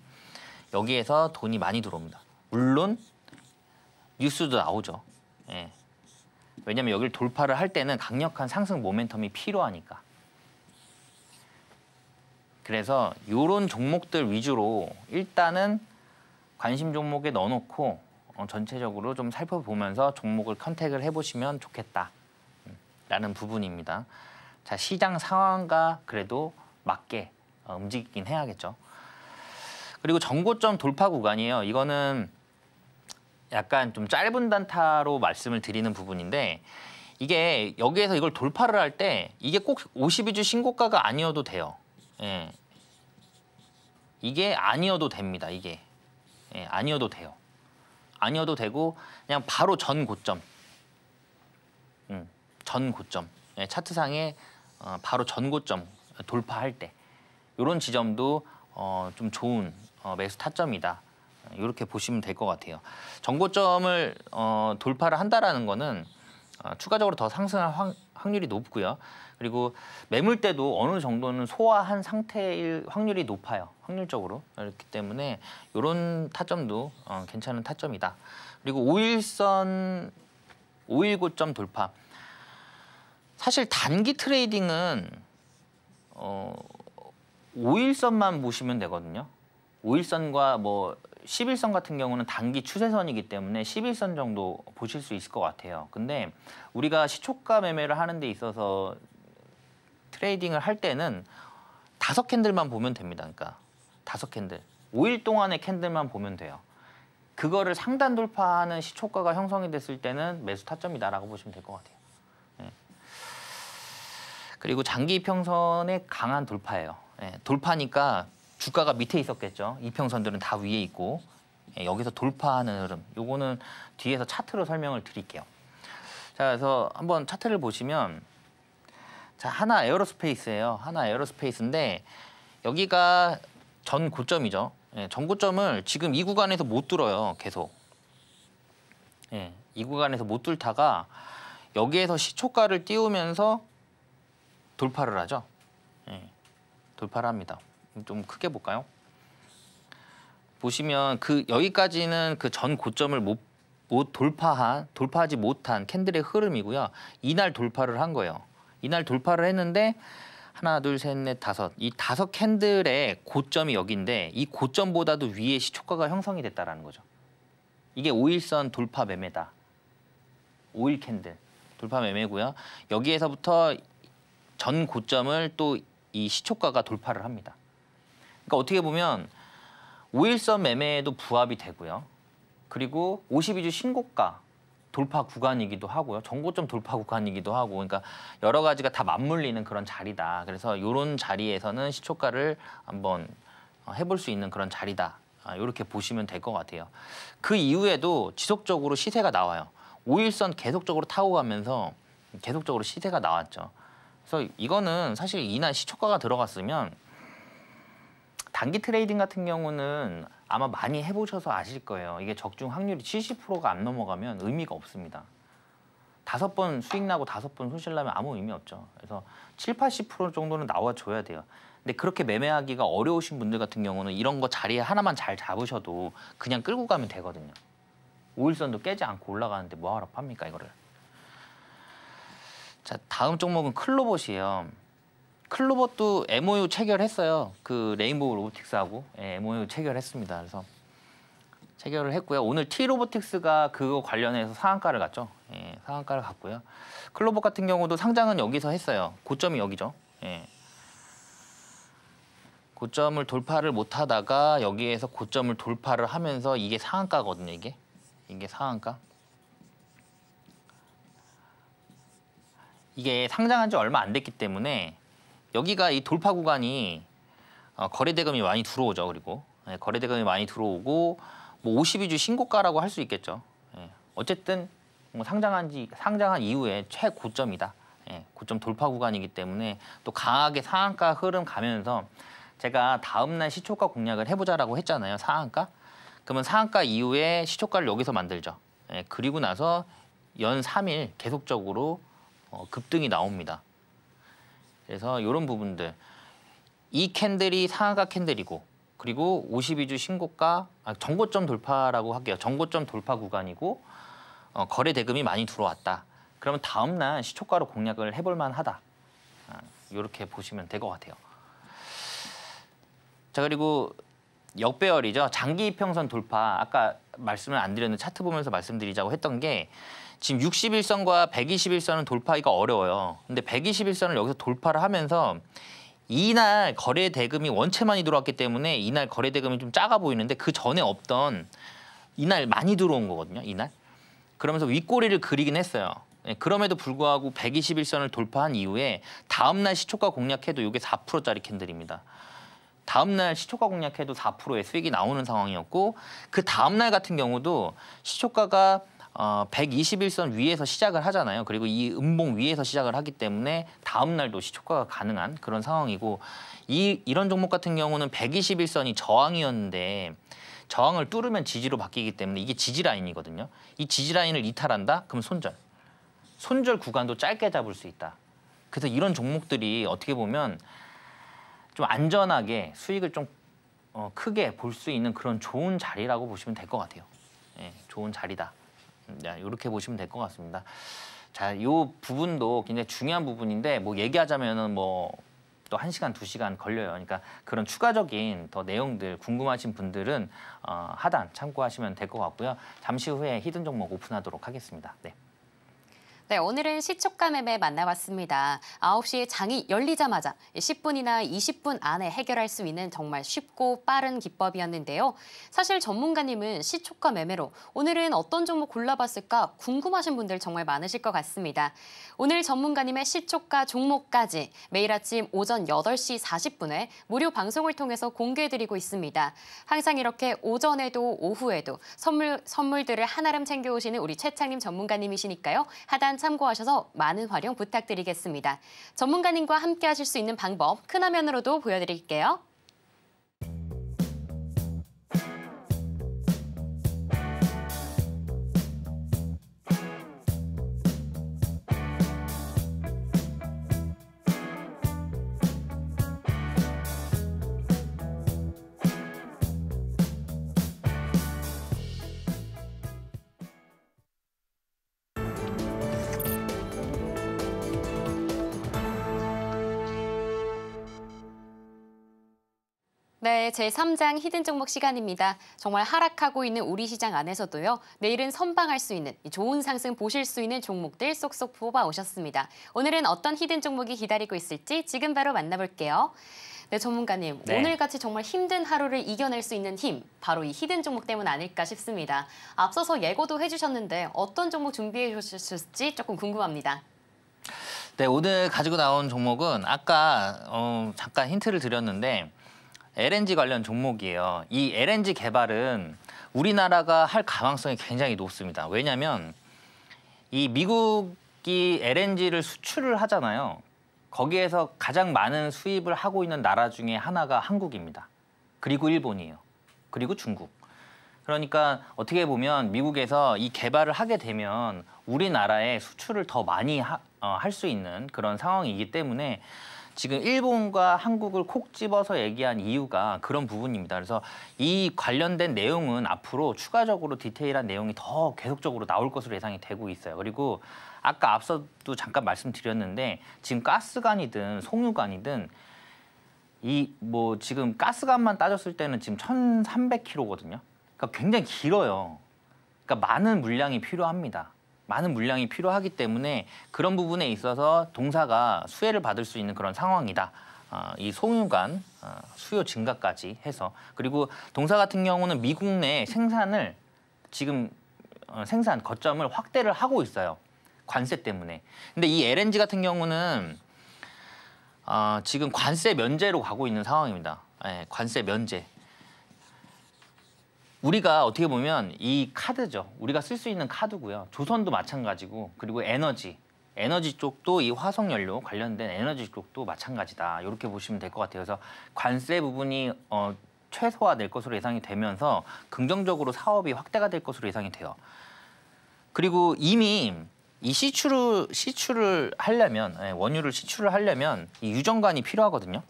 여기에서 돈이 많이 들어옵니다. 물론 뉴스도 나오죠. 예. 왜냐하면 여기를 돌파를 할 때는 강력한 상승 모멘텀이 필요하니까. 그래서 이런 종목들 위주로 일단은 관심 종목에 넣어놓고 전체적으로 좀 살펴보면서 종목을 컨택을 해보시면 좋겠다. 라는 부분입니다. 자, 시장 상황과 그래도 맞게 움직이긴 해야겠죠. 그리고 전고점 돌파 구간이에요. 이거는 약간 좀 짧은 단타로 말씀을 드리는 부분인데 이게 여기에서 이걸 돌파를 할 때 이게 꼭 52주 신고가가 아니어도 돼요. 예. 이게 아니어도 됩니다. 이게. 예, 아니어도 돼요. 아니어도 되고 그냥 바로 전 고점. 전 고점. 예, 차트상에 바로 전 고점 돌파할 때 이런 지점도 좀 좋은 매수 타점이다. 이렇게 보시면 될 것 같아요. 전고점을 돌파를 한다라는 거는 추가적으로 더 상승할 확률이 높고요. 그리고 매물대도 어느 정도는 소화한 상태일 확률이 높아요. 확률적으로. 그렇기 때문에 이런 타점도 괜찮은 타점이다. 그리고 5일선 5일 고점 돌파. 사실 단기 트레이딩은 5일선만 보시면 되거든요. 5일선과 뭐 10일선 같은 경우는 단기 추세선이기 때문에 10일선 정도 보실 수 있을 것 같아요. 근데 우리가 시초가 매매를 하는 데 있어서 트레이딩을 할 때는 5캔들만 보면 됩니다. 그러니까 5캔들. 5일 동안의 캔들만 보면 돼요. 그거를 상단 돌파하는 시초가가 형성이 됐을 때는 매수 타점이다라고 보시면 될 것 같아요. 예. 그리고 장기 이평선의 강한 돌파예요. 예. 돌파니까 주가가 밑에 있었겠죠. 이평선들은 다 위에 있고 예. 여기서 돌파하는 흐름. 요거는 뒤에서 차트로 설명을 드릴게요. 자, 그래서 한번 차트를 보시면 자, 하나 에어로스페이스예요. 하나 에어로스페이스인데 여기가 전 고점이죠. 예, 전 고점을 지금 이 구간에서 못 뚫어요. 계속. 예, 이 구간에서 못 뚫다가 여기에서 시초가를 띄우면서 돌파를 하죠. 예, 돌파를 합니다. 좀 크게 볼까요? 보시면 그 여기까지는 그 전 고점을 못 돌파하지 못한 캔들의 흐름이고요. 이날 돌파를 한 거예요. 이날 돌파를 했는데 하나, 둘, 셋, 넷, 다섯. 이 5캔들의 고점이 여기인데 이 고점보다도 위에 시초가가 형성이 됐다라는 거죠. 이게 5일선 돌파 매매다. 5일 캔들 돌파 매매고요. 여기에서부터 전 고점을 또 이 시초가가 돌파를 합니다. 그러니까 어떻게 보면 5일선 매매에도 부합이 되고요. 그리고 52주 신고가 돌파 구간이기도 하고요. 전고점 돌파 구간이기도 하고 그러니까 여러 가지가 다 맞물리는 그런 자리다. 그래서 이런 자리에서는 시초가를 한번 해볼 수 있는 그런 자리다. 이렇게 보시면 될 것 같아요. 그 이후에도 지속적으로 시세가 나와요. 5일선 계속적으로 타고 가면서 계속적으로 시세가 나왔죠. 그래서 이거는 사실 이날 시초가가 들어갔으면 단기 트레이딩 같은 경우는 아마 많이 해보셔서 아실 거예요. 이게 적중 확률이 70%가 안 넘어가면 의미가 없습니다. 5번 수익 나고 5번 손실 나면 아무 의미 없죠. 그래서 70~80% 정도는 나와줘야 돼요. 근데 그렇게 매매하기가 어려우신 분들 같은 경우는 이런 거 자리에 하나만 잘 잡으셔도 그냥 끌고 가면 되거든요. 5일선도 깨지 않고 올라가는데 뭐하러 팝니까 이거를. 자, 다음 종목은 클로봇이에요. 클로봇도 MOU 체결했어요. 그 레인보우 로보틱스하고 MOU 체결했습니다. 그래서 체결을 했고요. 오늘 T-로보틱스가 그거 관련해서 상한가를 갔죠. 예, 상한가를 갔고요. 클로봇 같은 경우도 상장은 여기서 했어요. 고점이 여기죠. 예. 고점을 돌파를 못하다가 여기에서 고점을 돌파를 하면서 이게 상한가거든요. 이게 상한가. 이게 상장한 지 얼마 안 됐기 때문에 여기가 이 돌파 구간이 거래대금이 많이 들어오죠. 그리고 거래대금이 많이 들어오고 뭐 52주 신고가라고 할 수 있겠죠. 예. 어쨌든 뭐 상장한 이후에 최고점이다. 예. 고점 돌파 구간이기 때문에 또 강하게 상한가 흐름 가면서 제가 다음날 시초가 공략을 해보자라고 했잖아요. 상한가. 그러면 상한가 이후에 시초가를 여기서 만들죠. 예. 그리고 나서 연 3일 계속적으로 급등이 나옵니다. 그래서 이런 부분들 이 캔들이 상한가 캔들이고 그리고 52주 신고가 전고점 돌파라고 할게요. 전고점 돌파 구간이고 거래 대금이 많이 들어왔다. 그러면 다음날 시초가로 공략을 해볼 만하다. 이렇게 보시면 될 것 같아요. 자, 그리고 역배열이죠. 장기 이평선 돌파. 아까 말씀을 안 드렸는데 차트 보면서 말씀드리자고 했던 게 지금 61선과 121선은 돌파하기가 어려워요. 근데 121선을 여기서 돌파를 하면서 이날 거래 대금이 원체 많이 들어왔기 때문에 이날 거래 대금이 좀 작아 보이는데 그 전에 없던 이날 많이 들어온 거거든요. 이날. 그러면서 윗꼬리를 그리긴 했어요. 그럼에도 불구하고 121선을 돌파한 이후에 다음날 시초가 공략해도 이게 4%짜리 캔들입니다. 다음날 시초가 공략해도 4%의 수익이 나오는 상황이었고 그 다음날 같은 경우도 시초가가 121선 위에서 시작을 하잖아요. 그리고 이 음봉 위에서 시작을 하기 때문에 다음 날도 시초가가 가능한 그런 상황이고 이런 종목 같은 경우는 121선이 저항이었는데 저항을 뚫으면 지지로 바뀌기 때문에 이게 지지 라인이거든요. 이 지지 라인을 이탈한다? 그럼 손절 구간도 짧게 잡을 수 있다. 그래서 이런 종목들이 어떻게 보면 좀 안전하게 수익을 좀 크게 볼 수 있는 그런 좋은 자리라고 보시면 될 것 같아요. 예, 좋은 자리다. 이렇게 보시면 될 것 같습니다. 자, 이 부분도 굉장히 중요한 부분인데 뭐 얘기하자면은 뭐 또 1시간, 2시간 걸려요. 그러니까 그런 추가적인 더 내용들 궁금하신 분들은 하단 참고하시면 될 것 같고요. 잠시 후에 히든 종목 오픈하도록 하겠습니다. 네. 네, 오늘은 시초가 매매 만나봤습니다. 9시에 장이 열리자마자 10분이나 20분 안에 해결할 수 있는 정말 쉽고 빠른 기법이었는데요. 사실 전문가님은 시초가 매매로 오늘은 어떤 종목 골라봤을까 궁금하신 분들 정말 많으실 것 같습니다. 오늘 전문가님의 시초가 종목까지 매일 아침 오전 8시 40분에 무료 방송을 통해서 공개해드리고 있습니다. 항상 이렇게 오전에도 오후에도 선물들을 한아름 챙겨오시는 우리 최창림 전문가님이시니까요. 하단 참고하셔서 많은 활용 부탁드리겠습니다. 전문가님과 함께 하실 수 있는 방법 큰 화면으로도 보여드릴게요. 네, 제3장 히든 종목 시간입니다. 정말 하락하고 있는 우리 시장 안에서도요. 내일은 선방할 수 있는 좋은 상승 보실 수 있는 종목들 쏙쏙 뽑아오셨습니다. 오늘은 어떤 히든 종목이 기다리고 있을지 지금 바로 만나볼게요. 네, 전문가님. 네. 오늘같이 정말 힘든 하루를 이겨낼 수 있는 힘, 바로 이 히든 종목 때문 아닐까 싶습니다. 앞서서 예고도 해주셨는데 어떤 종목 준비해 주셨을지 조금 궁금합니다. 네, 오늘 가지고 나온 종목은 아까 잠깐 힌트를 드렸는데 LNG 관련 종목이에요. 이 LNG 개발은 우리나라가 할 가망성이 굉장히 높습니다. 왜냐하면 이 미국이 LNG를 수출을 하잖아요. 거기에서 가장 많은 수입을 하고 있는 나라 중에 하나가 한국입니다. 그리고 일본이에요. 그리고 중국. 그러니까 어떻게 보면 미국에서 이 개발을 하게 되면 우리나라에 수출을 더 많이 할 수 있는 그런 상황이기 때문에 지금 일본과 한국을 콕 집어서 얘기한 이유가 그런 부분입니다. 그래서 이 관련된 내용은 앞으로 추가적으로 디테일한 내용이 더 계속적으로 나올 것으로 예상이 되고 있어요. 그리고 아까 앞서도 잠깐 말씀드렸는데 지금 가스관이든 송유관이든 이 지금 가스관만 따졌을 때는 지금 1,300km거든요. 그러니까 굉장히 길어요. 그러니까 많은 물량이 필요합니다. 많은 물량이 필요하기 때문에 그런 부분에 있어서 동사가 수혜를 받을 수 있는 그런 상황이다. 이 송유관 수요 증가까지 해서 그리고 동사 같은 경우는 미국 내 생산을 지금 생산 거점을 확대를 하고 있어요. 관세 때문에. 근데 이 LNG 같은 경우는 지금 관세 면제로 가고 있는 상황입니다. 네, 관세 면제. 우리가 어떻게 보면 이 카드죠. 우리가 쓸 수 있는 카드고요. 조선도 마찬가지고 그리고 에너지 쪽도 이 화석연료 관련된 에너지 쪽도 마찬가지다. 이렇게 보시면 될 것 같아요. 그래서 관세 부분이 최소화될 것으로 예상이 되면서 긍정적으로 사업이 확대가 될 것으로 예상이 돼요. 그리고 이미 이 시추를 하려면 원유를 시추를 하려면 이 유정관이 필요하거든요.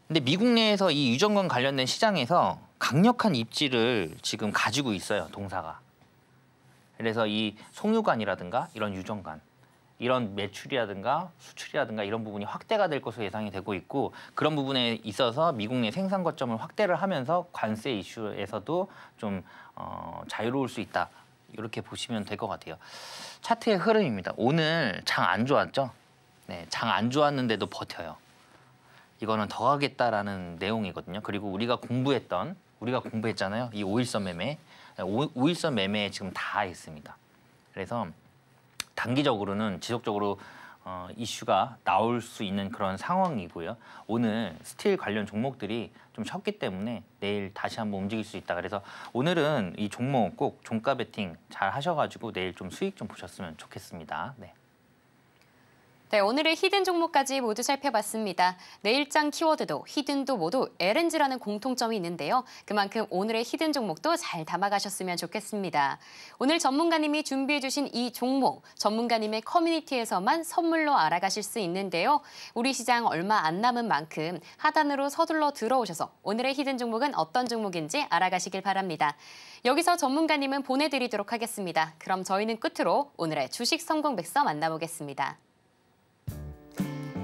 근데 미국 내에서 이 유정관 관련된 시장에서 강력한 입지를 지금 가지고 있어요, 동사가. 그래서 이 송유관이라든가 이런 유정관, 이런 매출이라든가 수출이라든가 이런 부분이 확대가 될 것으로 예상이 되고 있고 그런 부분에 있어서 미국 내 생산 거점을 확대를 하면서 관세 이슈에서도 좀 자유로울 수 있다. 이렇게 보시면 될 것 같아요. 차트의 흐름입니다. 오늘 장 안 좋았죠? 네, 장 안 좋았는데도 버텨요. 이거는 더 하겠다라는 내용이거든요. 그리고 우리가 공부했잖아요. 이 5일선 매매. 5일선 매매에 지금 다 있습니다. 그래서 단기적으로는 지속적으로 이슈가 나올 수 있는 그런 상황이고요. 오늘 스틸 관련 종목들이 좀 쉬었기 때문에 내일 다시 한번 움직일 수 있다. 그래서 오늘은 이 종목 꼭 종가 베팅 잘 하셔가지고 내일 좀 수익 좀 보셨으면 좋겠습니다. 네. 네, 오늘의 히든 종목까지 모두 살펴봤습니다. 내일장 키워드도 히든도 모두 LNG라는 공통점이 있는데요. 그만큼 오늘의 히든 종목도 잘 담아가셨으면 좋겠습니다. 오늘 전문가님이 준비해주신 이 종목, 전문가님의 커뮤니티에서만 선물로 알아가실 수 있는데요. 우리 시장 얼마 안 남은 만큼 하단으로 서둘러 들어오셔서 오늘의 히든 종목은 어떤 종목인지 알아가시길 바랍니다. 여기서 전문가님은 보내드리도록 하겠습니다. 그럼 저희는 끝으로 오늘의 주식 성공 백서 만나보겠습니다.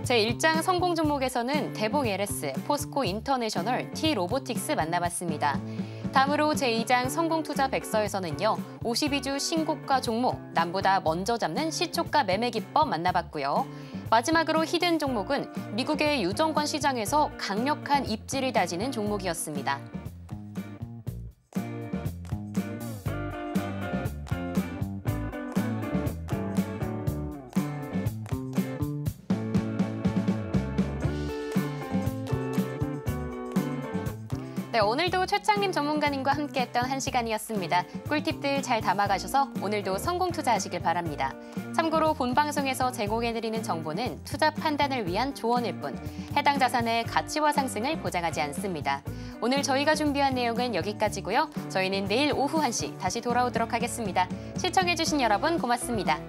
제1장 성공 종목에서는 대봉 LS, 포스코 인터내셔널, T 로보틱스 만나봤습니다. 다음으로 제2장 성공투자 백서에서는요. 52주 신고가 종목, 남보다 먼저 잡는 시초가 매매 기법 만나봤고요. 마지막으로 히든 종목은 미국의 유정권 시장에서 강력한 입지를 다지는 종목이었습니다. 네, 오늘도 최창림 전문가님과 함께했던 1시간이었습니다. 꿀팁들 잘 담아가셔서 오늘도 성공 투자하시길 바랍니다. 참고로 본 방송에서 제공해드리는 정보는 투자 판단을 위한 조언일 뿐 해당 자산의 가치와 상승을 보장하지 않습니다. 오늘 저희가 준비한 내용은 여기까지고요. 저희는 내일 오후 1시 다시 돌아오도록 하겠습니다. 시청해주신 여러분 고맙습니다.